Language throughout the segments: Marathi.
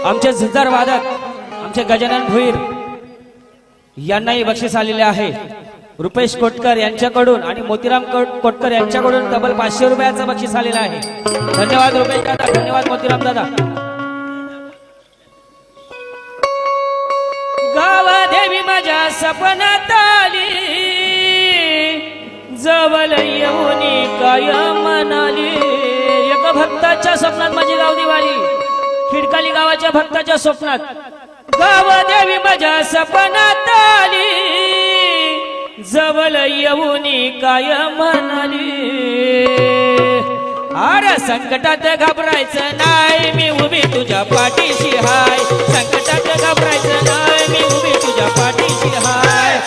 आमचे झुंजार वादक आमचे गजानन भुईर यांनाही बक्षीस आलेले आहे। रुपेश कोटकर यांच्याकडून आणि मोतीराम कोटकर यांच्याकडून तब्बल 500 रुपयाचं बक्षीस आलेलं आहे। धन्यवाद रुपेश दादा, धन्यवाद मोतीराम दादा। गावा देवी माझ्या सपनात आली, जवळ येऊनी काय म्हणाली। एका भक्ताच्या स्वप्नात माझी गाव दिवाळी, खिडकाली गावाच्या भक्ताच्या स्वप्नात गाव देवी माझ्या सपनात आली, जवळ येऊनी काय म्हणाली। अरे संकटात घाबरायचं नाही, मी उभी तुझ्या पाठीशी हाय। संकटात घाबरायचं नाही, मी उभी तुझ्या पाठीशी हाय।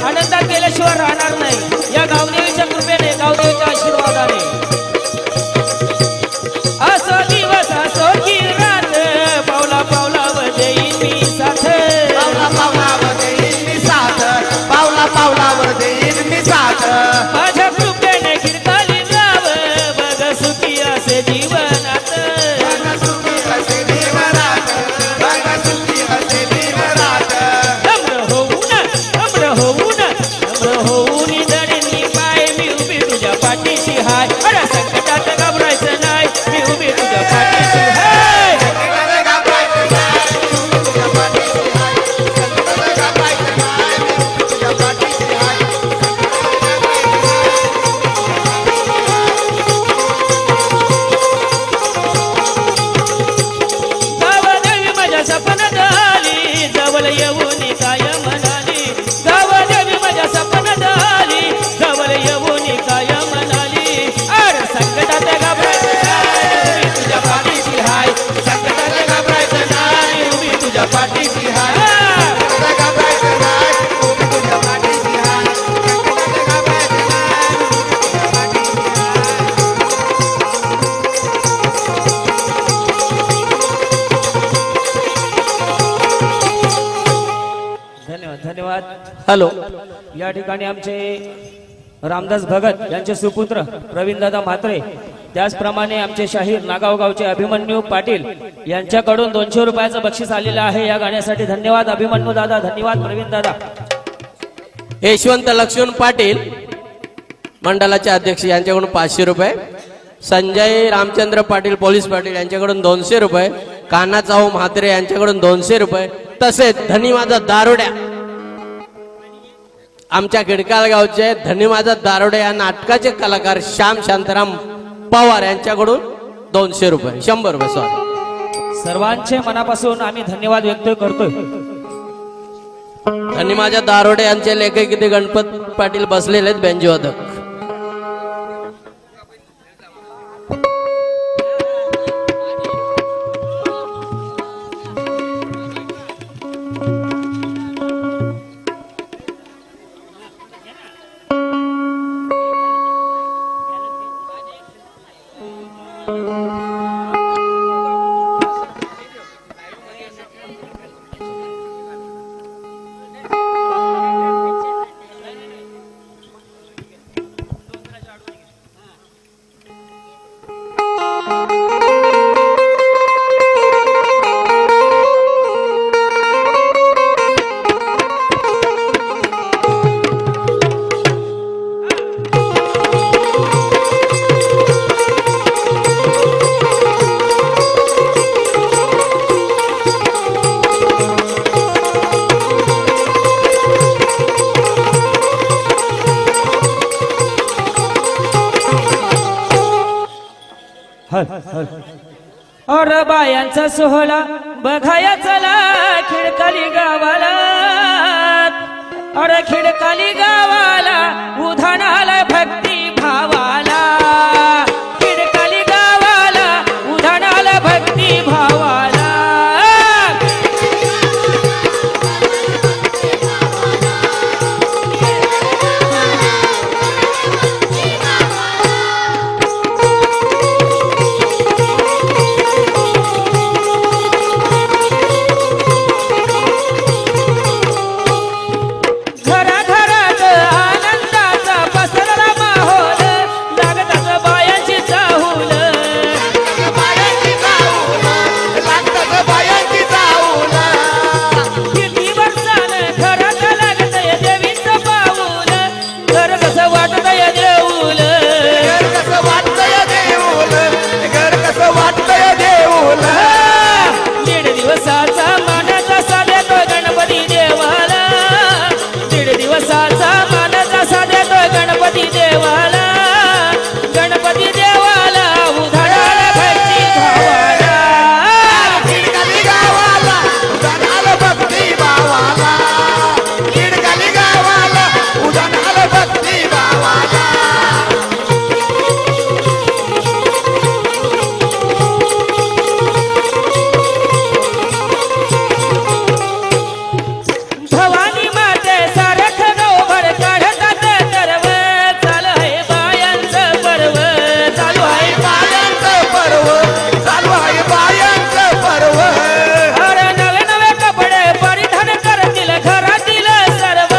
आनंदात गेल्याशिवाय राहणार नाही। या गावदेवीच्या कृपेने, गावदेवीच्या आशीर्वादाने असो दिवस असो की रात, पावला पावलावर देईन मी साथ। पावला पावलावर देईन मी साथ, पावला पावलावर देईन मी साथ। माझ्या कृपेने खिडकाली गाव, बघ सुखी असे जीवनात, बघ सुखी असे जीवनात, बघ सुखी असे जीवनात। नम्र होऊन दडणी पाय, मी उभी तुझ्या पाठीशी हाय। अरे संकटात घाबरायचं नाही, मी उभी तुझ्या पाठीशी हाय। संकटात घाबरायचं नाही, मी उभी तुझ्या पाठीशी हाय। संकटात घाबरायचं नाही, मी उभी तुझ्या पाठीशी हाय। गावदेवी माझ्या सपनात आली, जवळ येऊन काय म्हणाली। गावदेवी माझ्या सपनात आली, जवळ येऊन काय म्हणाली। अरे संकटात घाबरायचं नाही, उभी तुझ्या पाठीशी हाय। संकटात घाबरायचं नाही, उभी तुझ्या पाठीशी हाय। संकटात घाबरायचं नाही, उभी तुझ्या पाठीशी हाय। संकटात घाबरायचं नाही, उभी तुझ्या पाठीशी हाय। धन्यवाद धन्यवाद. हॅलो. या ठिकाणी आमचे रामदास भगत यांचे सुपुत्र प्रवीणदादा म्हात्रे, त्याचप्रमाणे आमचे शाहीर नागाव गावचे अभिमन्यू पाटील यांच्याकडून 200 रुपयाचं बक्षीस आलेलं आहे या गाण्यासाठी. धन्यवाद अभिमन्यू दादा, धन्यवाद प्रवीण दादा. यशवंत लक्ष्मण पाटील मंडळाचे अध्यक्ष यांच्याकडून 500 रुपये. संजय रामचंद्र पाटील पोलीस पाटील यांच्याकडून 200 रुपये. कान्हाचाऊ म्हात्रे यांच्याकडून 200 रुपये. तसेच धनीमाजा दारोड्या आमच्या खिडकाळ गावचे धनीमाजा दारोड्या या नाटकाचे कलाकार श्याम शांताराम पवार यांच्याकडून 200 रुपये 100 रुपये सॉरी. सर्वांचे मनापासून आम्ही धन्यवाद व्यक्त करतोय. धनीमाजा दारोडे यांचे लेखक किती गणपत पाटील बसलेले आहेत बेंजवादक. और बायांचा सोहळा बघाया चला खिडकाली गावाला. और खिडकाली गावाला उधाणाला भक्ती भावाला. खिडकाली गावाला उधाणाला भक्ती भावाला. घराघरात आनंदाचा पसरला माहोल, लागतात बायांची चाहूल. बायांची चाहूल, लागतात बायांची चाहूल. किती वर्षानं घरात लागतंय देवीचं पाऊल, घर कसं वाटतंय देऊल. घर कसं वाटतंय देऊल, घर कसं वाटतंय देऊल. दीड दिवसाचा मानाचा साध्यातो गणपती देवाला. दीड दिवसाचा मानाचा साध्यातो गणपती देवाला. गणपती देवाला उधाणाला भक्ती भावाला. खिडकाली गावाला उधाणाला भक्ती भावाला. खिडकाली गावाला उधाणाला भक्ती भावाला. भवानी माते सारख गावभर काढतात तरव. चालू आहे बायांचं पर्व, चालू आहे बायांचं पर्व, चालू आहे बायांचं पर्व. अरे नवे नवे कपडे परिधान करतील घरातील सर्व.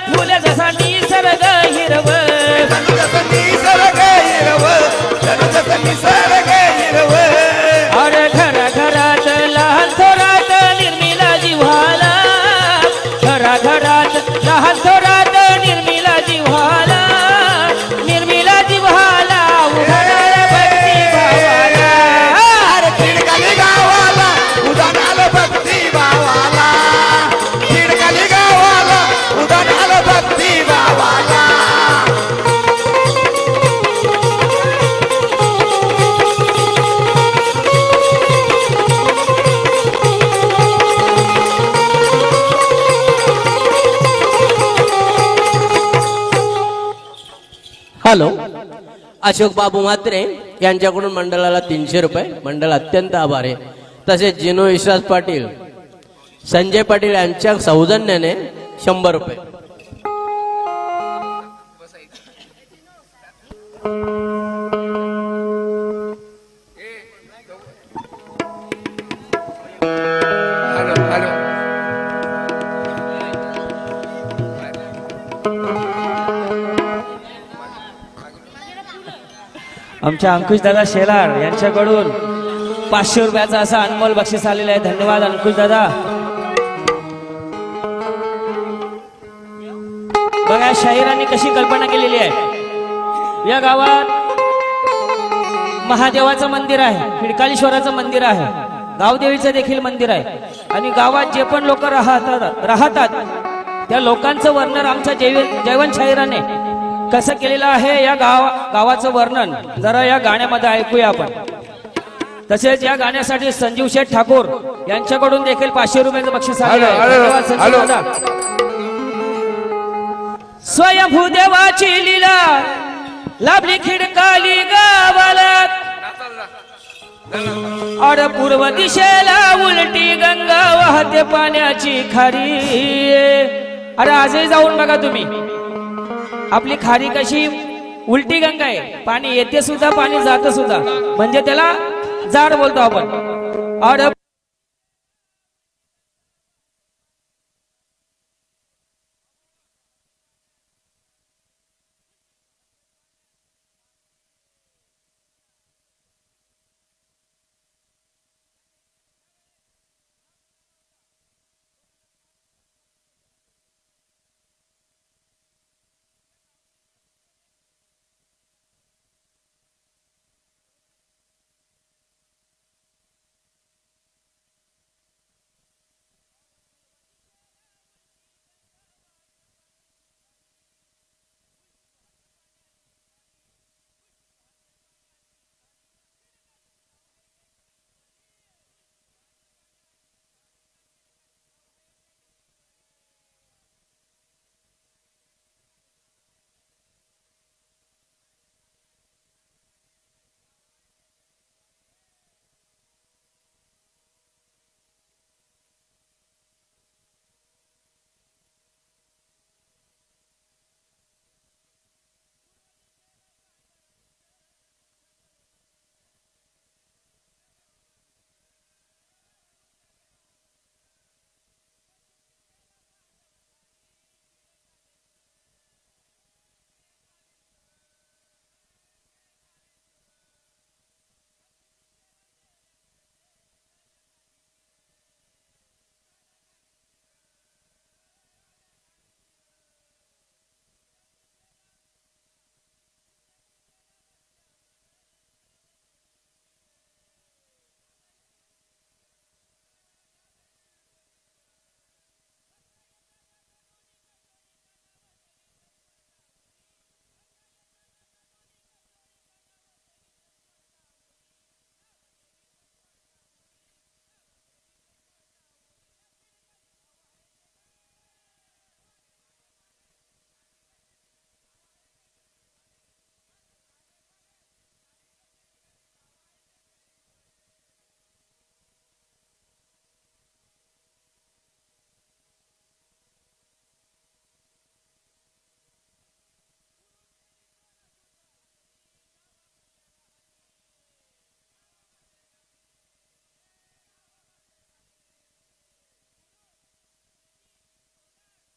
फुले जसा निसर्ग हिरव. जणू जसं निसर्ग हिरव, जणू जसं निसर्ग हिरव. अरे घराघरात लहान थोरात निर्मिला जिव्हाला. घराघरात लहान थोरात निर्मिला जिव्हाला. निर्मिला जिव्हाला उभारणारा भक्ती भावाला. अरे खिडकाली गावाला उधाणाला भक्ती भावाला. खिडकाली गावाला उधाणाला भक्ती भावाला. हॅलो. अशोक बाबू म्हात्रे यांच्याकडून मंडळाला 300 रुपये. मंडळ अत्यंत आभार आहे. तसेच जिनू विश्वास पाटील संजय पाटील यांच्या सौजन्याने 100 रुपये. हॅलो हॅलो आमच्या अंकुशदादा शेलार यांच्याकडून 500 रुपयाचा असा अनमोल बक्षीस आलेला आहे. धन्यवाद अंकुशदादा. बघा शाहिरांनी कशी कल्पना केलेली आहे. या गावात महादेवाचं मंदिर आहे, खिडकाळीश्वराचं मंदिर आहे, गावदेवीचं देखील मंदिर आहे आणि गावात जे पण लोक राहतात त्या लोकांचं वर्णन आमच्या जयवंत शाहिराने कसं केलेलं आहे. या गावाचं वर्णन जरा या गाण्यामध्ये ऐकूया आपण. तसेच या गाण्यासाठी संजीव शेठ ठाकूर यांच्याकडून देखील 500 रुपयाचं बक्षीस आलेलं आहे. धन्यवाद संजीव दादा. स्वयंभू देवाची लीला लाभली खिडकाली गावाला, अड पूर्व दिशेला उलटी गंगा वाहते पाण्याची खारी. अरे आजही जाऊन बघा तुम्ही, आपली खारी कशी उलटी गंगा आहे. पाणी येते सुद्धा, पाणी जात सुद्धा, म्हणजे त्याला जाड बोलतो आपण. अड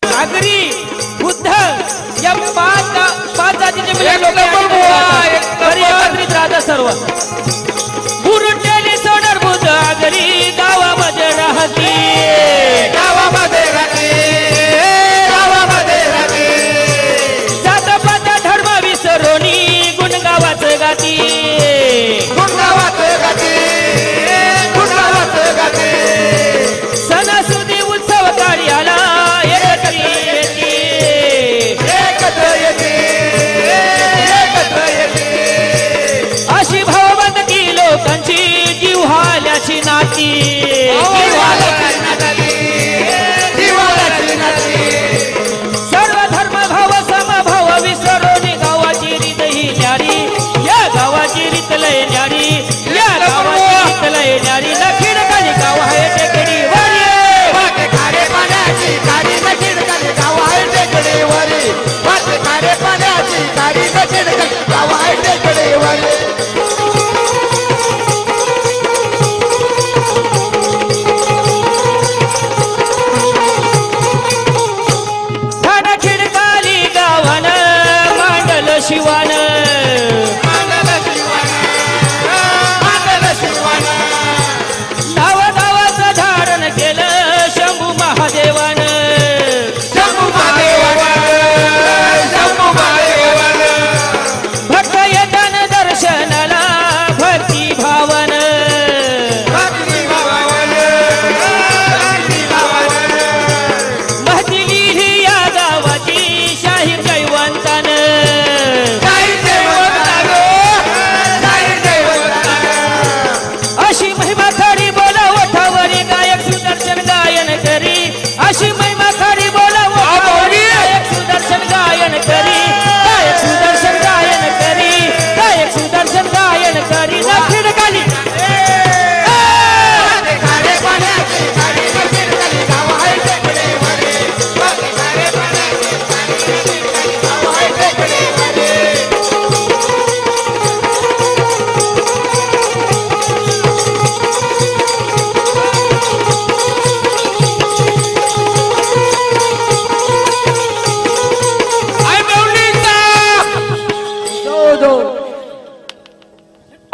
आगरी बुद्ध या पाच जातीचे मिळून लोक एकत्रित राहतात सर्व. गुरुटेली सोडर बुद्ध आगरी गावामध्ये राहते, गावामध्ये राहते, गावामध्ये राहते. जातपात धर्म विसरोनी गुणगावाचं गाती, गुणगावाचं गाते, गुणगावाचं गाते. सणासुदी उत्सव कार्याला एकत्र येते, एकत्र येते. अशी भावबंदकी लोकांची जिव्हाल्याची नाती.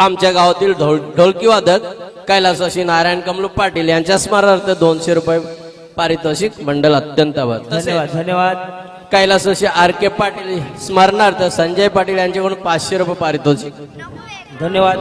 आमच्या गावातील ढोलकी वादक कैलासवासी नारायण कमलू पाटील यांच्या स्मरणार्थ 200 रुपये पारितोषिक मंडळ अत्यंत आभार. तसेच धन्यवाद धन्यवाद. कैलासवासी आर के पाटील स्मरणार्थ संजय पाटील यांच्याकडून 500 रुपये पारितोषिक. धन्यवाद.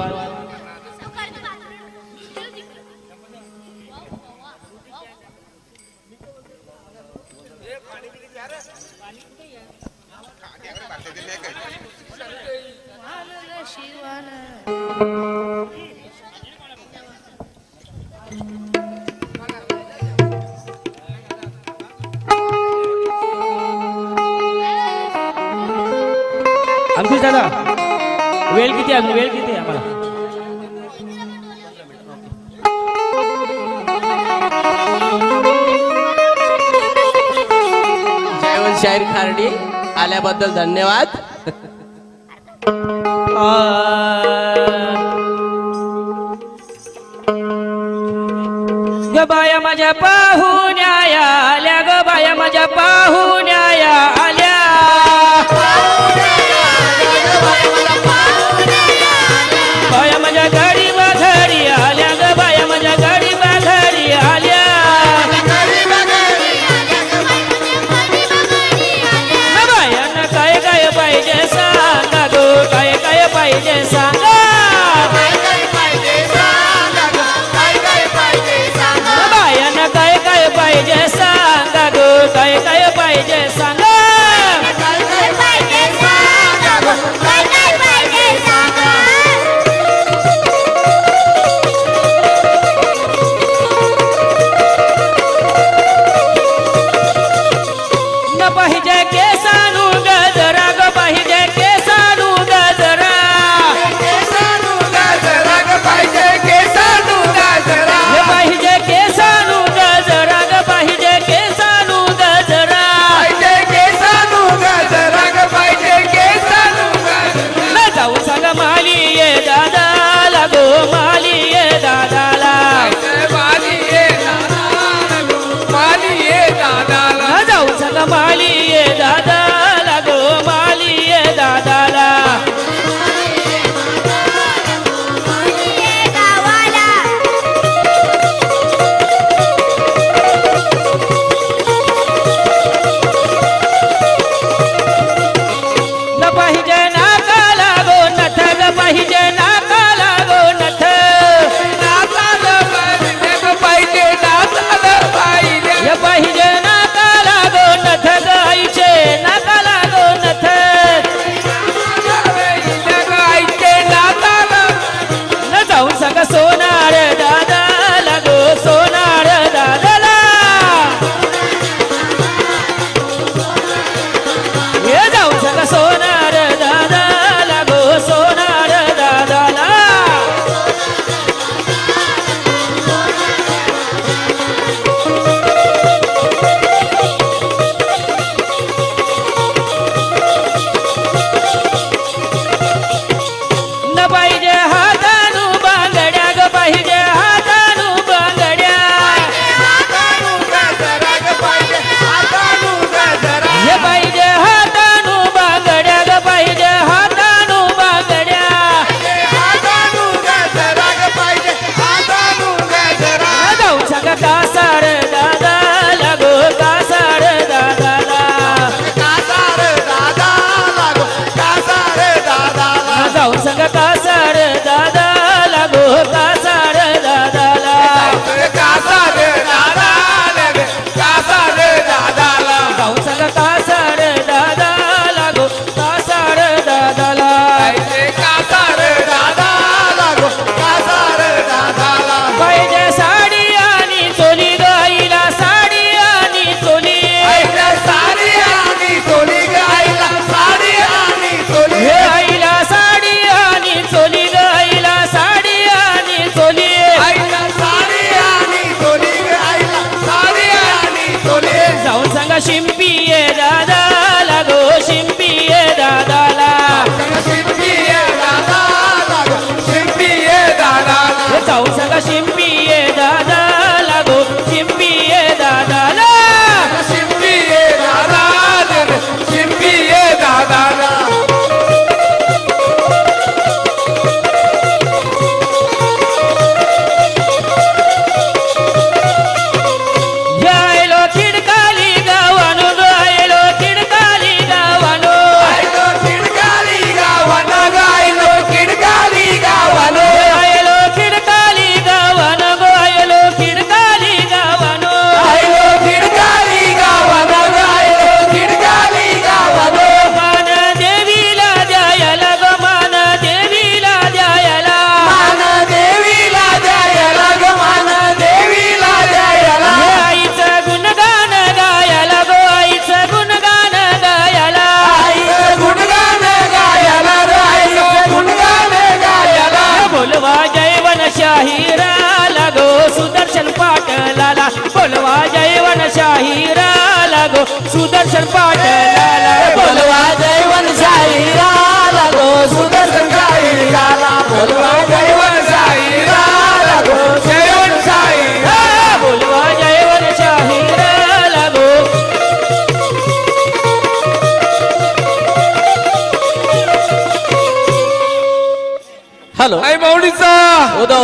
अंकुश दादा वेळ किती आहे? वेळ किती आहे आम्हाला? जयवंत शाहीर खार्डी आल्याबद्दल धन्यवाद. ग बाया माझ्या पाहुण्या आल्या, ग बाया माझ्या पाहुण्या आल्या. बाया माझ्या गाडी बाघारी आल्या, ग बाया माझ्या गाडी बाघारी आल्या. बायांना काय काय पाहिजे सांगा गो, काय काय पाहिजे सांगा. बायांना काय काय पाहिजे सांगा गो, काय काय पाहिजे सांगा. न पाहिजे केसानू गजरा, ग पाहिजे केसानू गजरा. हे पाहिजे केसानू गजरा, ग पाहिजे केसानू गजरा. न जाऊ सांग माली ये दादाला गो, माली ये दादाला. न जाऊ सांग माली ये दादाला गो, माली ये दादाला. न पाहिजे नाकाला गो नथ, ग पाहिजे नाकाला गो नथ. हे पाहिजे नाकाला गो नथ, ग आईचे शाहीरा गो सुदर्शन पाटलाला बोलवा जयवन शाहीरा गो सुदर्शन पाटलाला बोलवा जयवन शाहीरा गो सुदर्शन शाहीराला बोलवा जयवन शाहीरा गो जयवन शाहीरा बोलवा जयवन शाहीरा गो हॅलो आई माऊलीचा उदो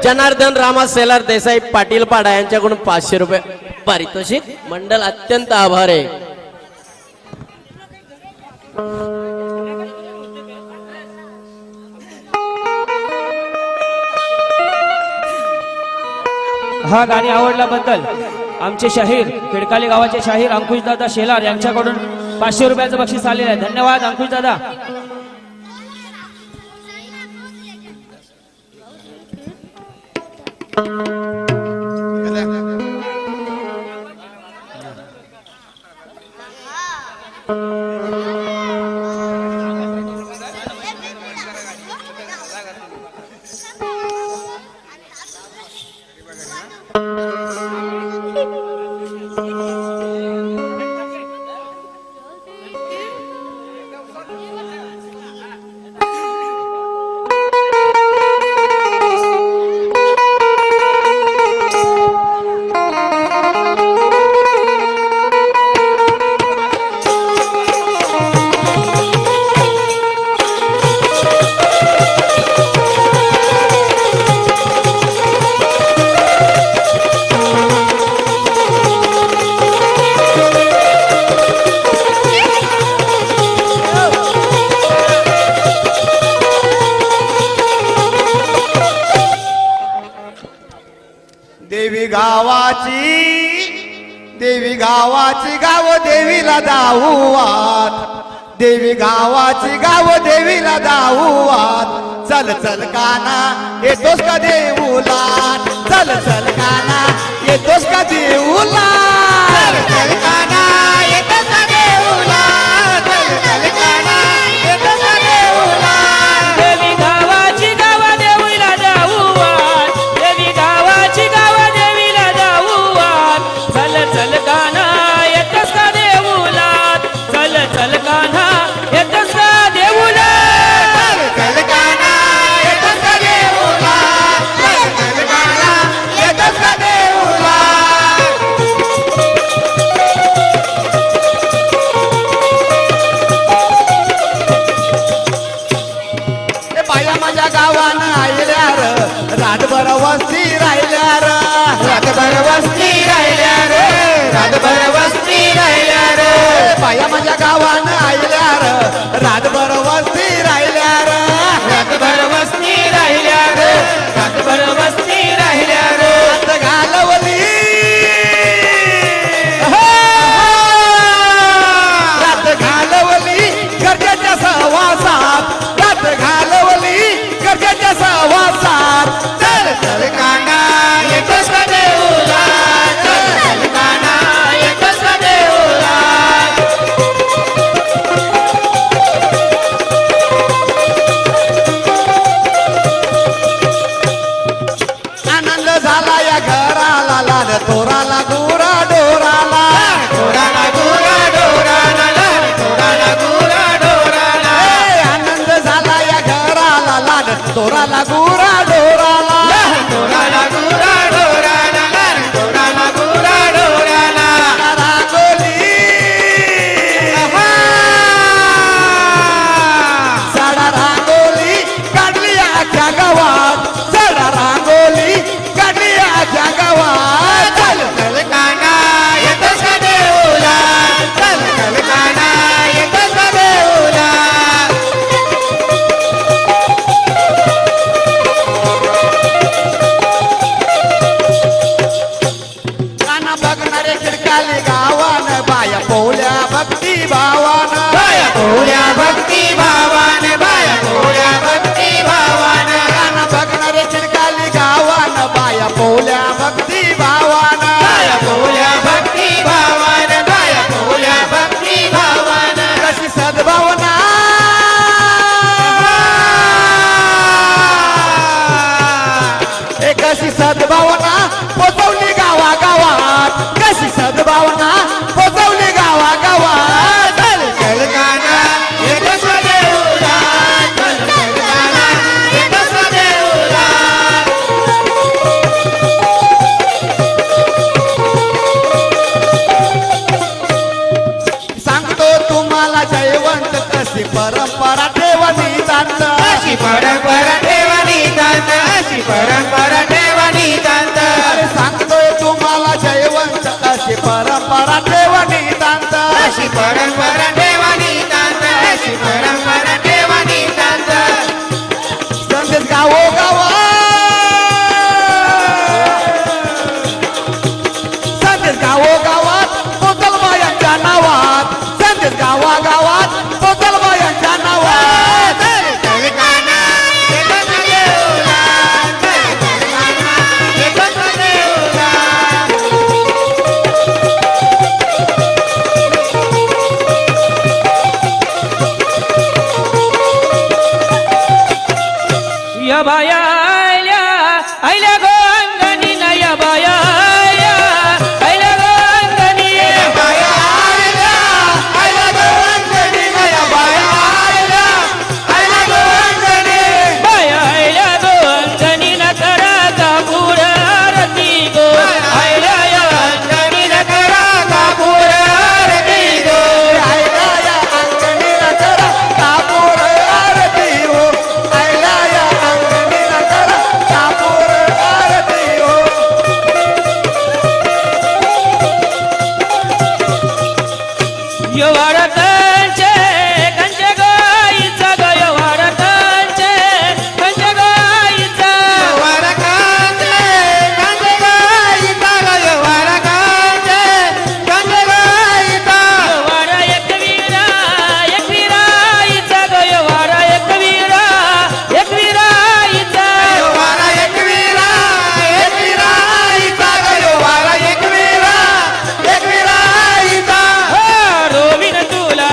जनार्दन रामा सेलार देसाई पाटील पाडा यांच्याकडून 500 रुपये पारितोषिक मंडळ अत्यंत आभार आहे. हा गाणी आवडल्याबद्दल आमचे शाहीर खिडकाली गावाचे शाहीर अंकुशदादा शेलार यांच्याकडून 500 रुपयाचं बक्षीस आलेलं आहे. धन्यवाद अंकुशदादा. देवी गावाची गाव देवीला दाऊवात देवी गावाची गाव देवीला दाऊवात चल चल काना येतोस का देऊला चल चल काना येतोस का देऊला चल चल काना येतोस का देऊला चल चल काना येतोस का देऊला देवी गावाची गावा देवीला जाऊवात देवी गावाची गावा देवीला जाऊवात चल चल कान्हा येतस का देऊलात चल चल कान्हा येतस का देऊलात चल काना येतोस का देऊला चल चल काना येतोस का देऊला अशी परंपरा ठेवा नितांत अशी परंपरा ठेवा नितांत अरे सांगतोय तुम्हाला जयवंत अशी परंपरा ठेवा नितांत अशी परंपरा ठेवा नितांत अशी परंपरा ठेवा नितांत संदेश गावो गावात संदेश गावो गावात पोतलबायांच्या नावात संदेश गावागावात पोतलबायांच्या नावात तळकाना एकत्र देऊला तळकाना एकत्र देऊला या बाया आयल्या आयल्या गो अंगणी ना या बाया आयल्या आयल्या गो अंगणी बाया आयला आयला गवंगडी गया बाया आयला आयला गवंगडी बाया आयल्या गो अंगणी ना करा कापूर आरती गो आयल्या या अंगणी ना करा कापूर आरती गो आयला या अंगणीला करा कापूर आरती हो आयला या अंगणीला करा कापूर आरती हो यवारतांचे कंचे गाईचा ग यवारतांचे कंचे गाईचा वरकांचे कंदगाईचा गयो वरकांचे कंदगाईचा वारा एकवीरा एकवीराईचा ग वारा एकवीरा एकवीराईचा वारा एकवीरा एकवीराईचा गयो वारा एकवीरा एकवीराईचा रोविन तुला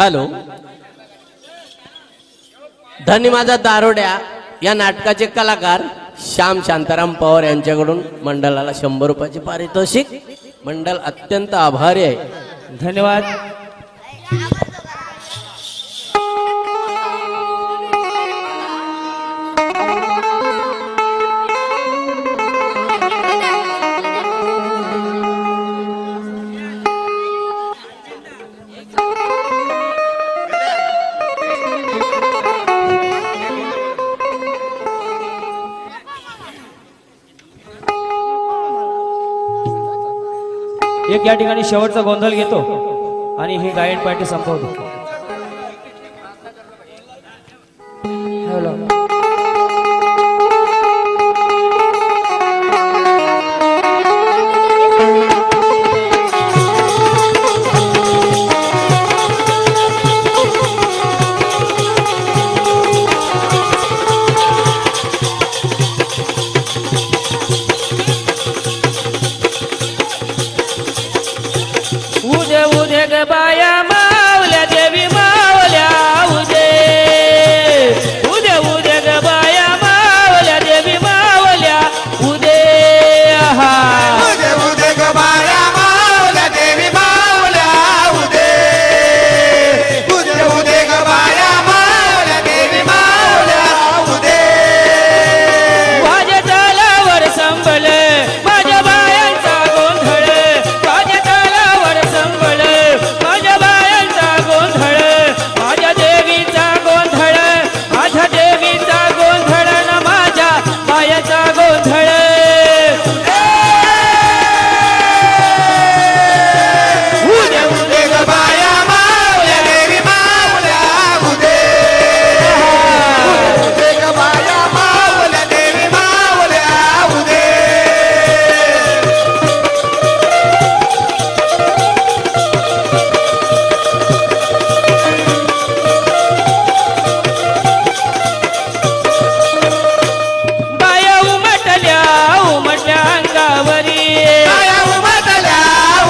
हॅलो. धनी माझा दारोड्या या नाटकाचे कलाकार श्याम शांताराम पवार यांच्याकडून मंडळाला 100 रुपयाचे पारितोषिक. मंडळ अत्यंत आभारी आहे. धन्यवाद. एक या ठिकाणी शेवटचा गोंधळ घेतो आणि ही गायन पार्टी संपवतो. उदे उदे ग बाया मावल्या देवी मावल्या उदे उदे उदे ग बाया मावल्या देवी मावल्या उदे. आहा उदे उदे ग बाया मावल्या देवी मावल्या उदे. उदे उदे ग बाया मावल्या देवी मावल्या उदे. माझ्या तालावर संभल माझ्या बायांचा गोंधळ. माझ्या तालावर संभल माझ्या बायांचा गोंधळ. माझ्या देवीचा गोंधळ माझ्या देवीचा गोंधळ न माझ्या बायाचा गोंधळ. उदे उदे ग बाया मावल्या देवी मावल्या उदे. उदे ग बाया मावल्या देवी मावल्या उदे. बाया उमटल्या उमटल्या अंगावरी. बाया उमटल्या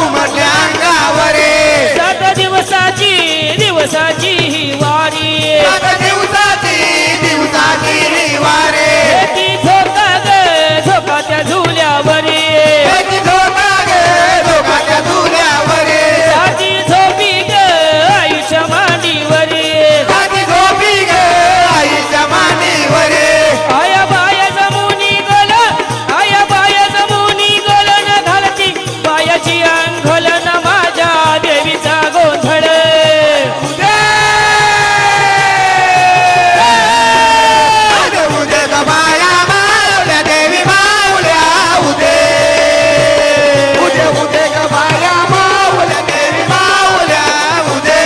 उमटल्या अंगावरे. 7 दिवसाची ही वारी. सात दिवसाची ही वारे. ती झोका ग झोका त्या झुल्यावरी. त्याची झोका ग झोकाच्या झुल्यावरे. साधी झोपी ग आयुष्य मांडीवरी. साधी झोपी ग आईच्या मांडीवरे. आया बाया जमुनी गल आया बाया जमुनी गलन घालती बायाची अंघोलन माझ्या देवीचा गोंधळ. उदे उदे ग बाया मावल्या देवी मावल्या उदे. उदे उदे ग बाया मावल्या देवी मावल्या उदे.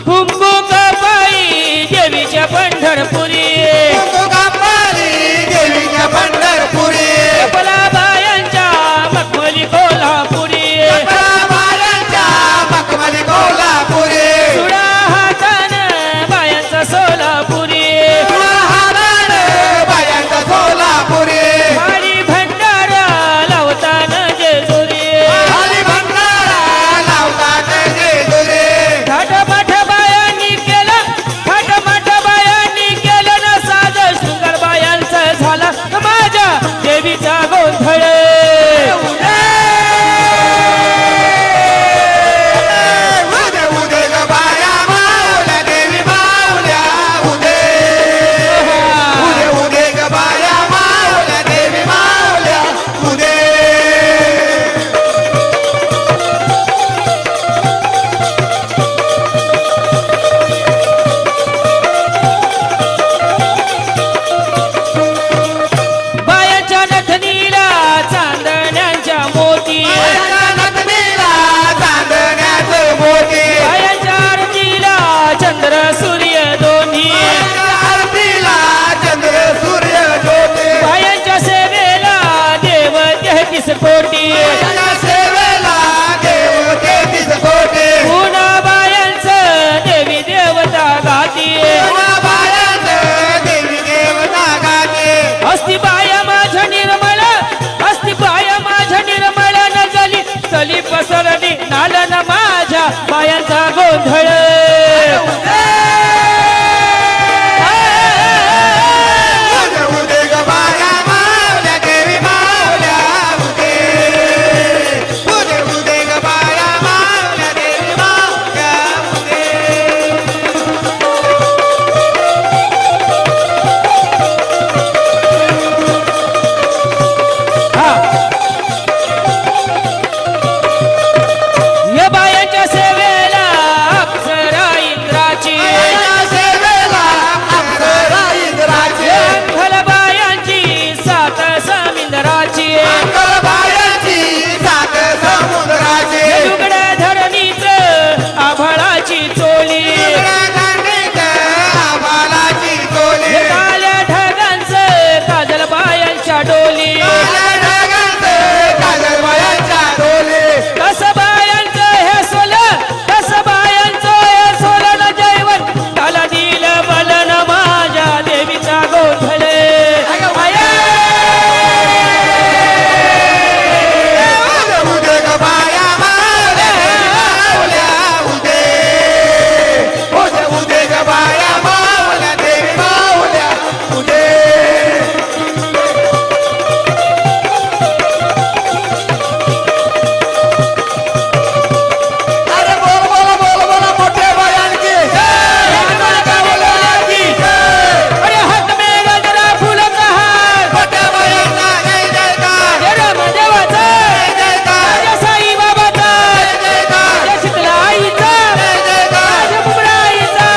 कुंभुक पायी देवीच्या पंढरपुरी. गंगापाली देवीच्या पंढरपुरी. कपला बायांच्या मखमली कोल्हापुरी. बायांच्या मखमली कोल्हापुरी. सुडा हातान बायांचा सोलापुरी. हाडाड बायांचा सोलापुरी. मारी भंडारा लावताना जेजुरी. हरी भंडारा लावतात जेजुरी. थाटमाट बायांनी केलं थाटमाट बायांनी केलं न साध शृंगार बायांचं झाला माझ्या देवीचा गोंधळ. उदे उदे ग बाया मावल्या देवी मावल्या उदे. उदे उदे ग बाया मावल्या देवी मावल्या उदे. बायांच्या नथनीला चांदण्यांच्या मोती. बायांच्या नथनीला चांदण्याचं मोती. बायांच्या आरतीला चंद्र सूर्य दोन्ही. बायांच्या आरतीला चंद्र सूर्य ज्योती. बायांच्या सेवेला देव 33 कोटी. बायांच्या सेवेला देव 33 कोटी. पुन्हा बायांचं देवी देवता गाती. पुन्हा बायांचं गोंधळ उदे उदे ग बाया मावल्या देवी मावल्या उदे उदे उदे ग बाया मावल्या देवी मावल्या उदे या बायांच्या सेवेला अप्सरा इंद्राची सेवेला अप्सरा इंद्राची अंधल बायांची सात समिंदराची बायांची सात समुद्राची उघड्या धरणीच आभाळाची चोली आभालाची तोली काल्या ढगांचं काजल बायांच्या डोली काजलबायांच्या डोले कस बायांचं हे सोल कस बायांचं हे सोलन जैवन त्याला दिलं बलन माझ्या देवीचा गोंधळ उदे ग बाया मावल्या उदे उदे उदे ग बाया मावल्या देवी मावल्या उदे अरे बोल बोला बोल बोला मोठ्या बायांची अरे हात में गजरा फुल हार मोठ्या बायांचा जय जयकार जय रामदेवाचा जय जयकार जय साईबाबाचा जय जयकार जय शीतला आईचा जय जयकार जय बुबडा आईचा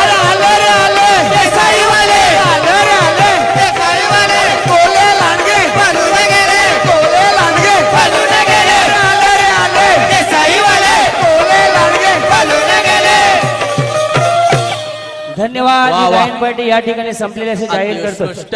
अरे आले रे आले जय साईवाले आलं रे आलं जय साईवाले कोले लांडगे पालून गेले कोले लांडगे पालून गेले आले रे आले जय साईवाले कोले लांडगे पालून गेले धन्यवाद वा, वा. गायन पार्टी या ठिकाणी संपलेले असे जाहीर करतो उत्कृष्ट